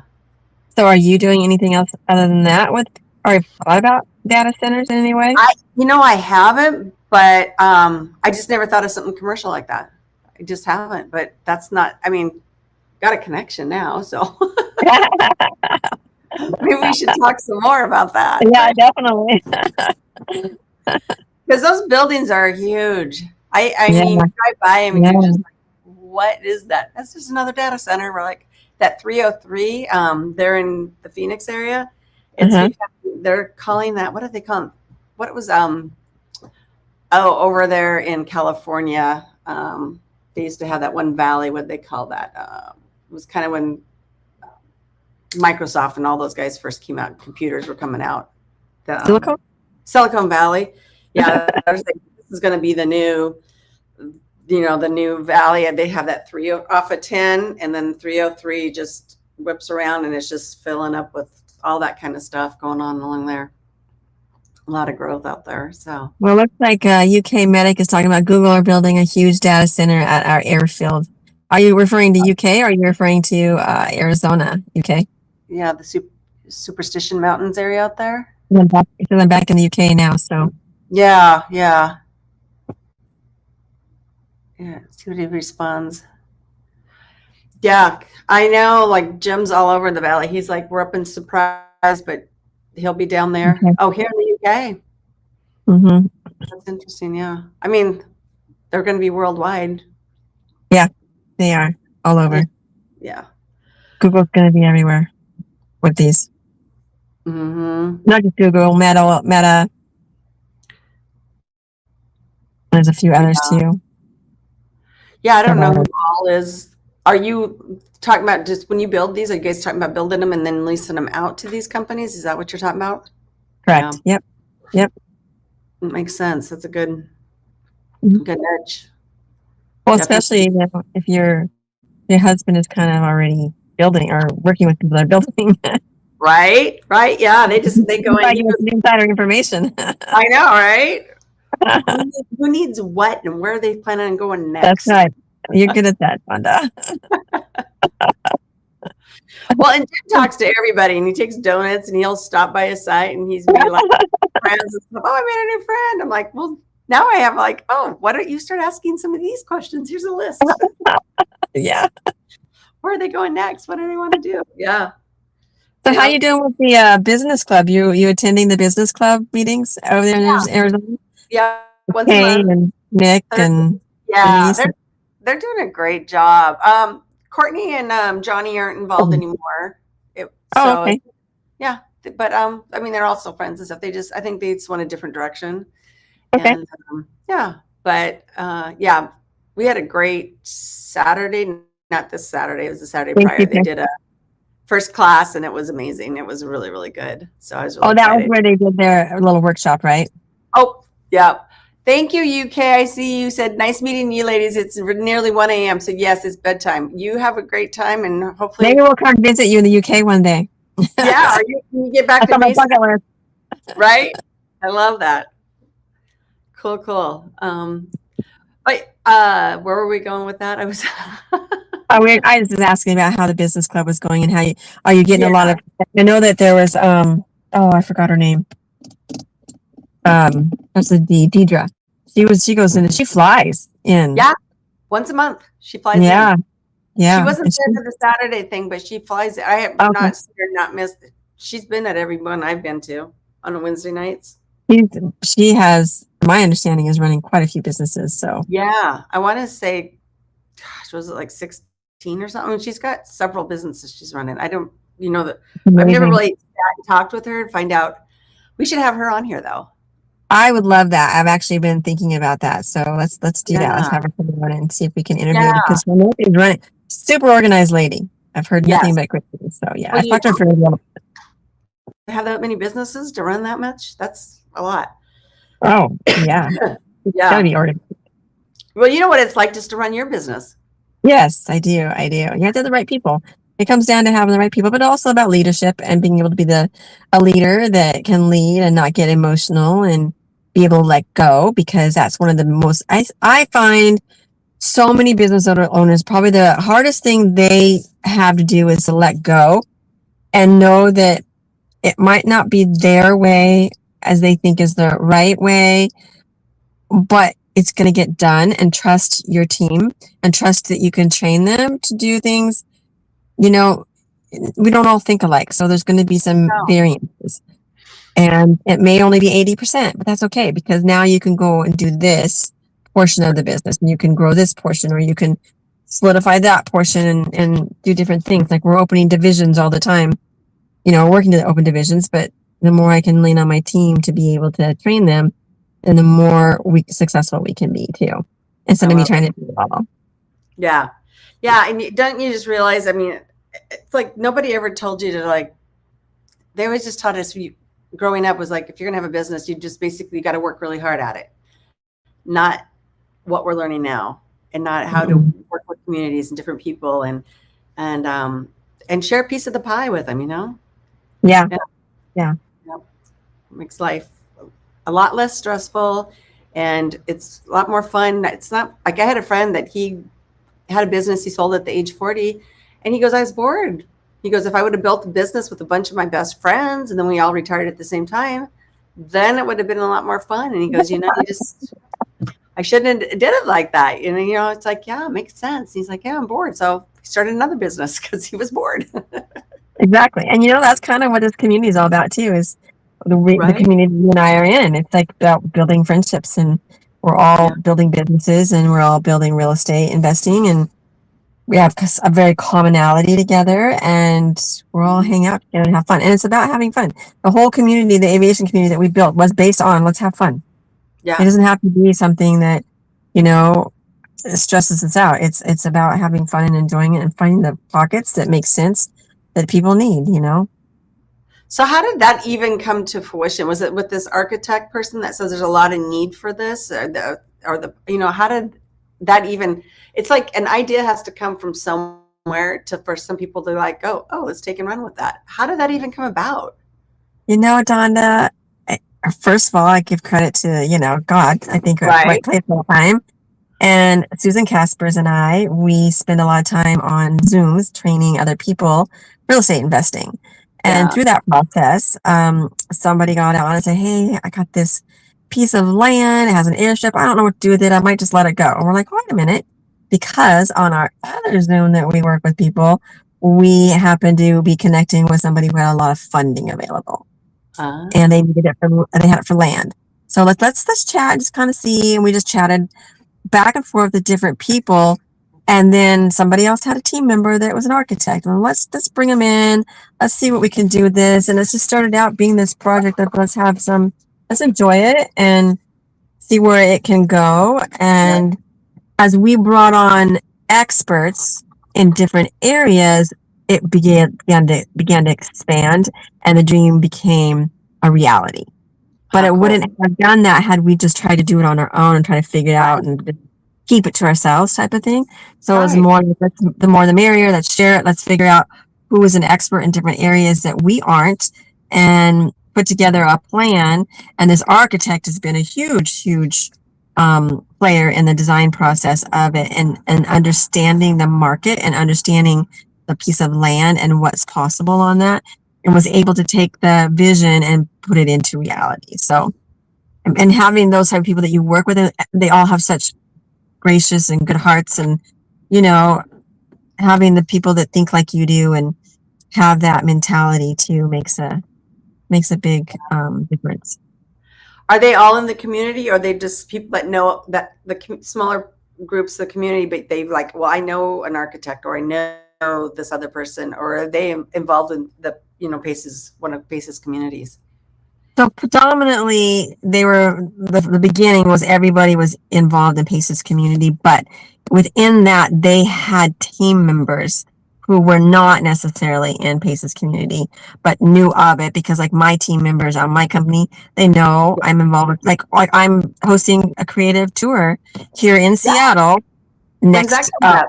So are you doing anything else other than that or have you thought about data centers in any way? I haven't, but I just never thought of something commercial like that. I just haven't, but that's not, got a connection now. So maybe we should talk some more about that. Yeah, definitely. Because those buildings are huge. I mean, you drive by them and you're just like, what is that? That's just another data center. We're like, that 303, they're in the Phoenix area. It's they're calling that, what do they call it? What it was, over there in California, they used to have that one valley. What they call that? It was kind of when Microsoft and all those guys first came out, computers were coming out. Silicon Valley. Yeah, I was like, this is going to be the new, the new valley. And they have that 3 off of 10, and then 303 just whips around, and it's just filling up with all that kind of stuff going on along there. A lot of growth out there. So, well, it looks like UK Medic is talking about Google are building a huge data center at our airfield. Are you referring to UK or are you referring to Arizona, UK? Yeah, the Superstition Mountains area out there. I'm back in the UK now, so. Yeah. See what he responds. Yeah, I know, like Jim's all over the valley. He's like, we're up in Surprise, but he'll be down there. Okay. Oh, here in the UK. Mm-hmm. That's interesting, yeah. I mean, they're going to be worldwide. Yeah, they are all over. Yeah. Google's going to be everywhere with these. Mm-hmm. Not just Google, Meta. There's a few others too. Yeah, I don't know who all is. Are you talking about just when you build these? Are you guys talking about building them and then leasing them out to these companies? Is that what you're talking about? Correct. Yeah. Yep. It makes sense. That's a good niche. Well, definitely. Especially if your husband is kind of already building or working with people that are building. Right. Yeah. They go in. Insider information. I know, right? Who needs what and where are they planning on going next? That's right. You're good at that, Donda. Well, and Jim talks to everybody, and he takes donuts, and he'll stop by his site, and he's be like, friends and stuff. Oh, I made a new friend. I'm like, well, now I have like, oh, why don't you start asking some of these questions? Here's a list. Yeah. Where are they going next? What do they want to do? Yeah. So how you doing with the business club? You attending the business club meetings over there in Arizona? Yeah. Once a month. And Nick and they're doing a great job. Courtney and Johnny aren't involved anymore. Okay. Yeah, but I mean, they're also friends and stuff. I think they just went a different direction. Okay. And but we had a great Saturday. Not this Saturday. It was the Saturday prior. They did a first class, and it was amazing. It was really, really good. So I was really excited. Was where they did their little workshop, right? Oh, yeah. Thank you, UK. I see you said, nice meeting you ladies. It's nearly 1 a.m. So yes, it's bedtime. You have a great time, and hopefully maybe we'll come visit you in the UK one day. Yeah, can you get back to Mesa? Right? I love that. Cool. But where were we going with that? I was I was just asking about how the business club was going and how are you getting a lot of. I know that there was I forgot her name. That's Deidre. She goes in and she flies in. Yeah, once a month she flies in. Yeah. She wasn't there for the Saturday thing, but she flies. I have not missed it. She's been at every one I've been to on Wednesday nights. She has, my understanding, is running quite a few businesses. So yeah, I want to say, gosh, was it like 16 or something? She's got several businesses she's running. I don't, that I've never really talked with her to find out. We should have her on here though. I would love that. I've actually been thinking about that. So let's do that. Let's have her come on and see if we can interview her because Monique is running. Super organized lady. I've heard nothing but great things. So yeah, I've talked to her for a while. Have that many businesses to run that much? That's a lot. Oh, yeah. It's gotta Yeah. be organized. Well, you know what it's like just to run your business. Yes, I do. I do. You have to have the right people. It comes down to having the right people, but also about leadership and being able to be a leader that can lead and not get emotional and be able to let go, because that's one of the most I find so many business owners, probably the hardest thing they have to do is to let go and know that it might not be their way as they think is the right way, but it's going to get done, and trust your team and trust that you can train them to do things. You know, we don't all think alike. So there's going to be some No. variances, and it may only be 80%, but that's okay, because now you can go and do this portion of the business and you can grow this portion, or you can solidify that portion and do different things. Like we're opening divisions all the time, working to open divisions, but the more I can lean on my team to be able to train them, then the more successful we can be too, I instead of me love trying it. to do it all. Yeah. Yeah. And don't you just realize, I mean, it's like nobody ever told you to like, they always just taught us growing up was like, if you're going to have a business, you just basically got to work really hard at it. Not what we're learning now, and not how to Mhm. work with communities and different people and share a piece of the pie with them, Yeah. Yeah. Yeah. Yeah. Makes life a lot less stressful, and it's a lot more fun. It's not like I had a friend that he had a business he sold at the age 40, and he goes, I was bored. He goes, if I would have built a business with a bunch of my best friends and then we all retired at the same time, then it would have been a lot more fun. And he goes, I shouldn't have did it like that. And it's like, yeah, it makes sense. He's like, yeah, I'm bored. So he started another business because he was bored. Exactly. And that's kind of what this community is all about too, is the Right. community you and I are in. It's like about building friendships, and we're all Yeah. building businesses, and we're all building real estate investing, and we have a very commonality together, and we're all hang out together and have fun. And it's about having fun. The whole community, the aviation community that we built, was based on let's have fun. It Yeah. doesn't have to be something that, you know, stresses us out. It's about having fun and enjoying it and finding the pockets that make sense that people need. So how did that even come to fruition? Was it with this architect person that says there's a lot of need for this, how did that even, it's like an idea has to come from somewhere for some people to like, oh, let's take and run with that. How did that even come about? Donda, first of all, I give credit to, God. I think we're at the right Right. place all the time. And Susan Caspers and I, we spend a lot of time on Zooms training other people real estate investing. And Yeah. through that process, somebody got on and said, hey, I got this piece of land. It has an airstrip. I don't know what to do with it. I might just let it go. And we're like, wait a minute. Because on our other Zoom that we work with people, we happen to be connecting with somebody who had a lot of funding available, and they needed it they had it for land. So let's chat, just kind of see. And we just chatted back and forth with different people, and then somebody else had a team member that was an architect, and let's bring them in, let's see what we can do with this. And it's just started out being this project of let's enjoy it and see where it can go. And as we brought on experts in different areas, it began to expand, and the dream became a reality. But How it cool. wouldn't have done that had we just tried to do it on our own and try to figure it out and keep it to ourselves type of thing. So it was Right. more, the more the merrier. Let's share it. Let's figure out who is an expert in different areas that we aren't, and put together a plan. And this architect has been a huge player in the design process of it, and understanding the market and understanding the piece of land and what's possible on that, and was able to take the vision and put it into reality. So, and having those type of people that you work with, they all have such gracious and good hearts, and having the people that think like you do and have that mentality too makes a big difference. Are they all in the community, or are they just people that know that smaller groups, the community, but they like, well, I know an architect, or I know this other person, or are they involved in one of Pace's communities? So predominantly, the beginning was everybody was involved in Pace's community, but within that, they had team members who were not necessarily in Pace's community, but knew of it because like my team members on my company, they know I'm involved with, like I'm hosting a creative tour here in Seattle When's that next, coming up?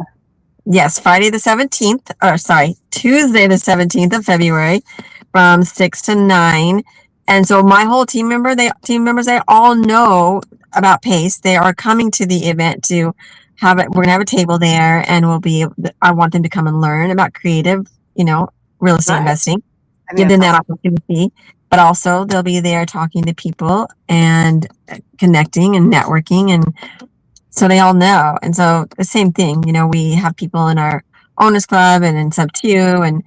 yes, Friday the 17th, or sorry, Tuesday the 17th of February from 6 to 9. And so my whole team members, they all know about Pace. They are coming to the event to have it. We're gonna have a table there, and I want them to come and learn about creative, real estate Nice. investing. I Give think them that's that awesome. opportunity, but also they'll be there talking to people and connecting and networking, and so they all know. And so the same thing, we have people in our owners club and in sub 2,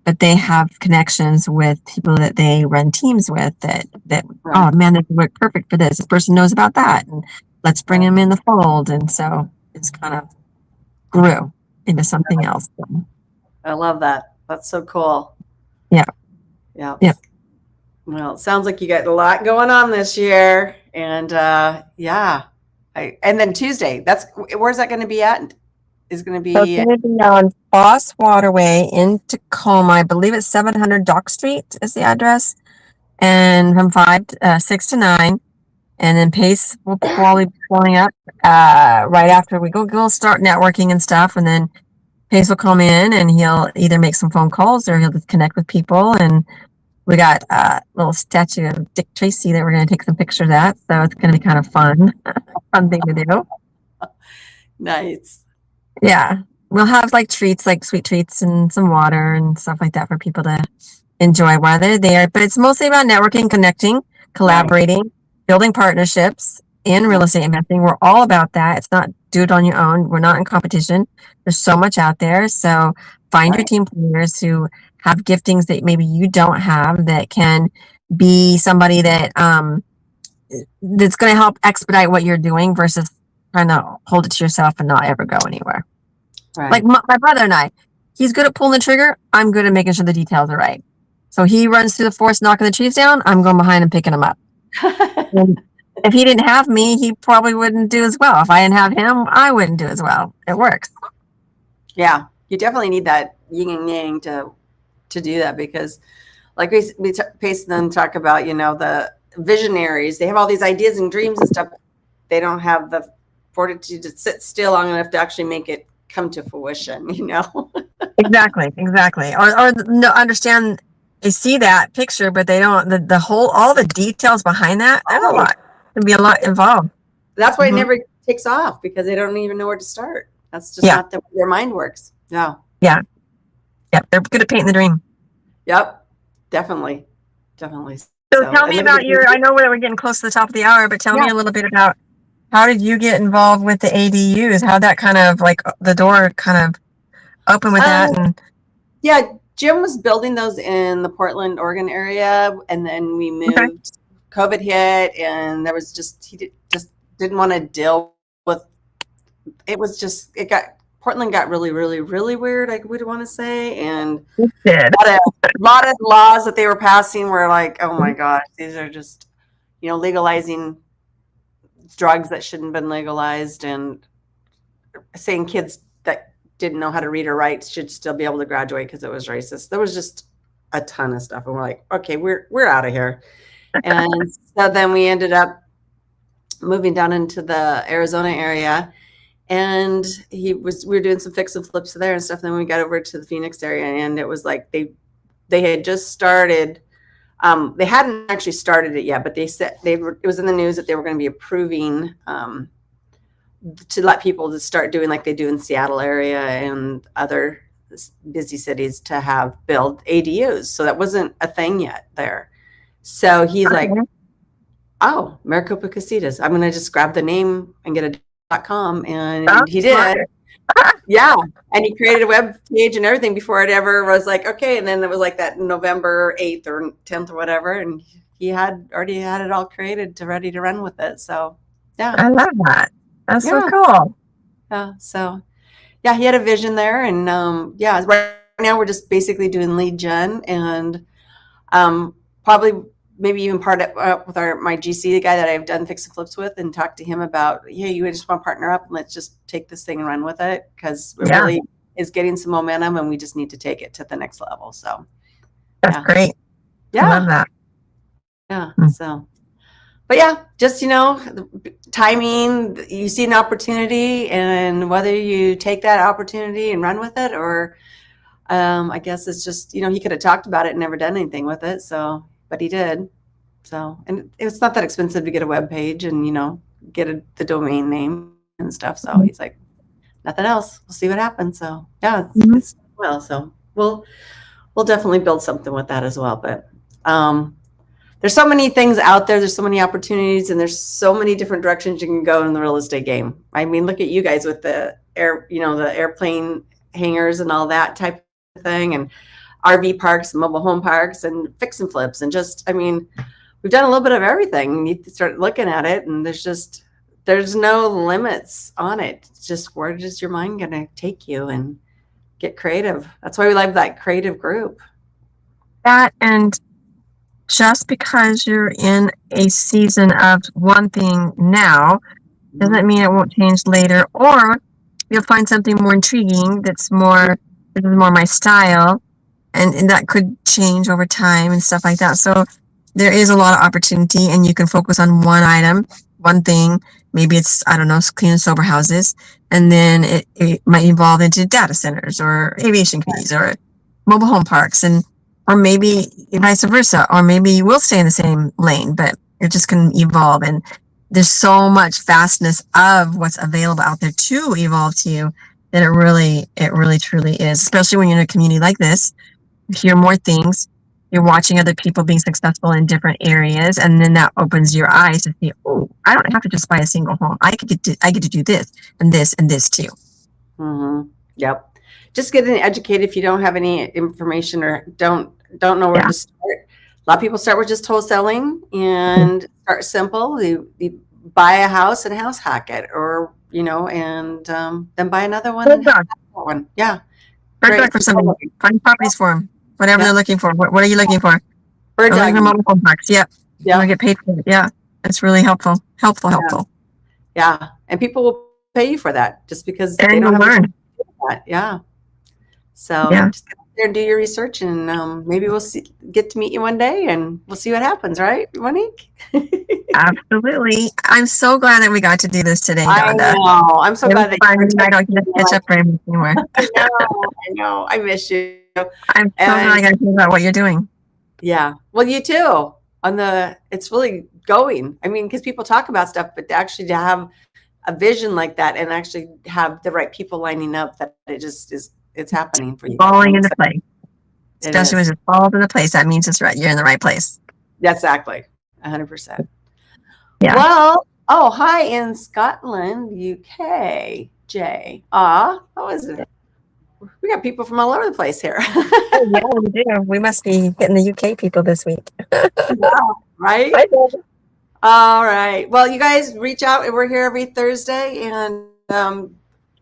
but they have connections with people that they run teams with that Right. oh man, this would work perfect for this. This person knows about that, and let's bring them in the fold. And so it's kind of grew into something else. I love that. That's so cool. Yeah. Yeah. Yeah. Well, it sounds like you got a lot going on this year. And yeah. And then Tuesday, where's that going to be at? Is going to be, So it's going to be on Foss Waterway in Tacoma. I believe it's 700 Dock Street is the address. And from 6 to 9. And then Pace will probably be pulling up right after we'll start networking and stuff. And then Pace will come in and he'll either make some phone calls or he'll just connect with people. And we got a little statue of Dick Tracy that we're going to take some pictures at. So it's going to be kind of fun thing to do. Nice. Yeah. We'll have like treats, like sweet treats and some water and stuff like that for people to enjoy while they're there. But it's mostly about networking, connecting, collaborating, building partnerships in real estate investing. We're all about that. It's not do it on your own. We're not in competition. There's so much out there. So find your team players who have giftings that maybe you don't have, that can be somebody that that's going to help expedite what you're doing versus trying to hold it to yourself and not ever go anywhere. Right. Like my brother and I, he's good at pulling the trigger. I'm good at making sure the details are right. So he runs through the forest, knocking the trees down. I'm going behind and picking them up. And if he didn't have me, he probably wouldn't do as well. If I didn't have him, I wouldn't do as well. It works. Yeah, you definitely need that yin and yang to do that, because like we Pace them talk about, the visionaries, they have all these ideas and dreams and stuff. They don't have the fortitude to sit still long enough to actually make it come to fruition, Exactly. Or no, understand, they see that picture, but they don't, all the details behind that, there's a lot. There'd be a lot involved. That's why it never takes off, because they don't even know where to start. That's just not the way their mind works. Yeah. Yeah. Yep. They're good at painting the dream. Yep. Definitely. So tell me about I know we're getting close to the top of the hour, but tell me a little bit about how did you get involved with the ADUs? How that kind of like the door kind of open with that? And yeah, Jim was building those in the Portland, Oregon area, and then we moved. Okay. COVID hit, and there was he didn't want to deal with it. Portland got really, really, really weird, I would want to say, and a lot of laws that they were passing were like, oh my gosh, these are just legalizing drugs that shouldn't have been legalized, and saying kids that didn't know how to read or write should still be able to graduate because it was racist. There was just a ton of stuff, and we're like, okay, we're out of here. And so then we ended up moving down into the Arizona area, and we were doing some fix and flips there and stuff. And then we got over to the Phoenix area, and it was like they had just started. They hadn't actually started it yet, but they said it was in the news that they were going to be approving to let people to start doing like they do in Seattle area and other busy cities to build ADUs. So that wasn't a thing yet there. So he's like, oh, Maricopa Casitas. I'm going to just grab the name and get a .com. And he did. Yeah. And he created a web page and everything before it ever was like, okay. And then it was like that November 8th or 10th or whatever. And he had already had it all created ready to run with it. So yeah. I love that. That's so cool. Yeah. So yeah, he had a vision there. And right now we're just basically doing lead gen, and probably maybe even part with my GC, the guy that I've done fix and flips with, and talk to him about, hey, you just want to partner up and let's just take this thing and run with it, because we're really is getting some momentum, and we just need to take it to the next level. So That's great. yeah, I love that. Yeah. So, but yeah, just, timing, you see an opportunity, and whether you take that opportunity and run with it, or I guess it's just, he could have talked about it and never done anything with it. So, but he did. So, and it's not that expensive to get a web page and, get the domain name and stuff. So he's like, nothing else. We'll see what happens. So yeah, it's well, so we'll definitely build something with that as well. But, there's so many things out there. There's so many opportunities, and there's so many different directions you can go in the real estate game. I mean, look at you guys with the the airplane hangars and all that type of thing, and RV parks, mobile home parks, and fix and flips, and just, I mean, we've done a little bit of everything. You start looking at it, and there's no limits on it. It's just, where is your mind going to take you, and get creative. That's why we love that creative group. That, and just because you're in a season of one thing now doesn't mean it won't change later, or you'll find something more intriguing this is more my style, and that could change over time and stuff like that. So there is a lot of opportunity, and you can focus on one item, one thing. Maybe it's, I don't know, clean and sober houses, and then it might evolve into data centers or aviation communities or mobile home parks, or maybe vice versa, or maybe you will stay in the same lane, but it just can evolve. And there's so much vastness of what's available out there to evolve to, that it really truly is, especially when you're in a community like this. You hear more things, you're watching other people being successful in different areas, and then that opens your eyes to see, oh, I don't have to just buy a single home. I get to do this and this and this too. Yep. Just getting educated. If you don't have any information or don't know where to start, a lot of people start with just wholesaling and start simple. You buy a house and house hack it, or and then buy another one. And that one. Yeah. Bird for somebody. Find properties for them. Whatever they're looking for. What are you looking for? Bird dog. Mobile home parks. Yep. You want to get paid for it. Yeah. It's really helpful. Yeah. And people will pay you for that just because and they don't have learn. That. Yeah. So just get out there and do your research, and maybe we'll get to meet you one day, and we'll see what happens, right, Monique? Absolutely. I'm so glad that we got to do this today, Donda. I know. I'm so glad that I don't get to catch up very much anymore. I know. I miss you. I'm so glad I got to hear about what you're doing. Yeah. Well, you too. It's really going. I mean, because people talk about stuff, but actually to have a vision like that and actually have the right people lining up, that it just is, it's happening for you. Falling into place. Especially when it falls into place, that means it's right. You're in the right place. Exactly. 100%. Yeah. Well, hi in Scotland, UK, Jay. How is it? We got people from all over the place here. Yeah, we do. We must be getting the UK people this week. Right? All right. Well, you guys reach out. We're here every Thursday. And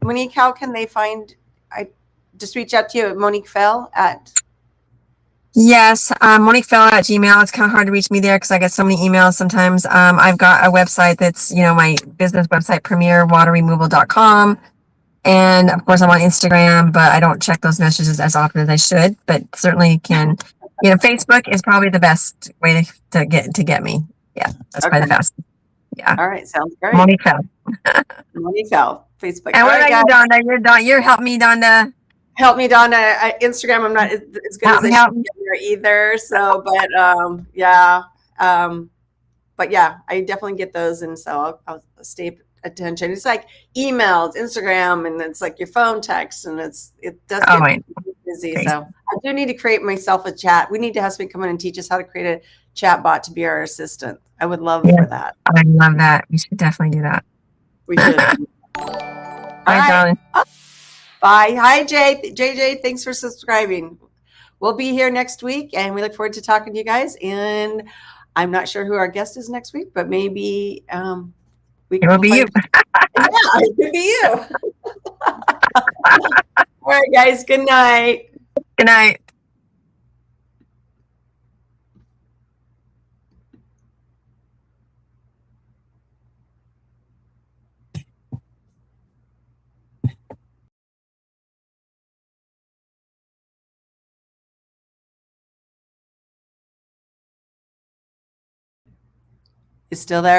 Monique, how can they find? I just reach out to you at Monique Fell at. Yes, Monique Fell at Gmail. It's kind of hard to reach me there because I get so many emails sometimes. I've got a website that's, my business website, premierwaterremoval.com. And of course, I'm on Instagram, but I don't check those messages as often as I should. But certainly can, Facebook is probably the best way to get me. Yeah, that's probably the fastest. Yeah. All right, sounds great. Monique Fell. Monique Fell, Facebook. And what about you, Donda? You're help me, Donda. Help me, Donda. Instagram, I'm not as good as I should be there either. So, but yeah, I definitely get those, and so I'll stay attention. It's like emails, Instagram, and it's like your phone text, and it does get busy. Okay. So I do need to create myself a chat. We need to have somebody come in and teach us how to create a chat bot to be our assistant. I would love for that. I love that. We should definitely do that. We should. Bye, darling. Bye. Hi, JJ. Thanks for subscribing. We'll be here next week, and we look forward to talking to you guys. And I'm not sure who our guest is next week, but maybe it will be you. Yeah, it could be you. All right, guys. Good night. Good night. You still there?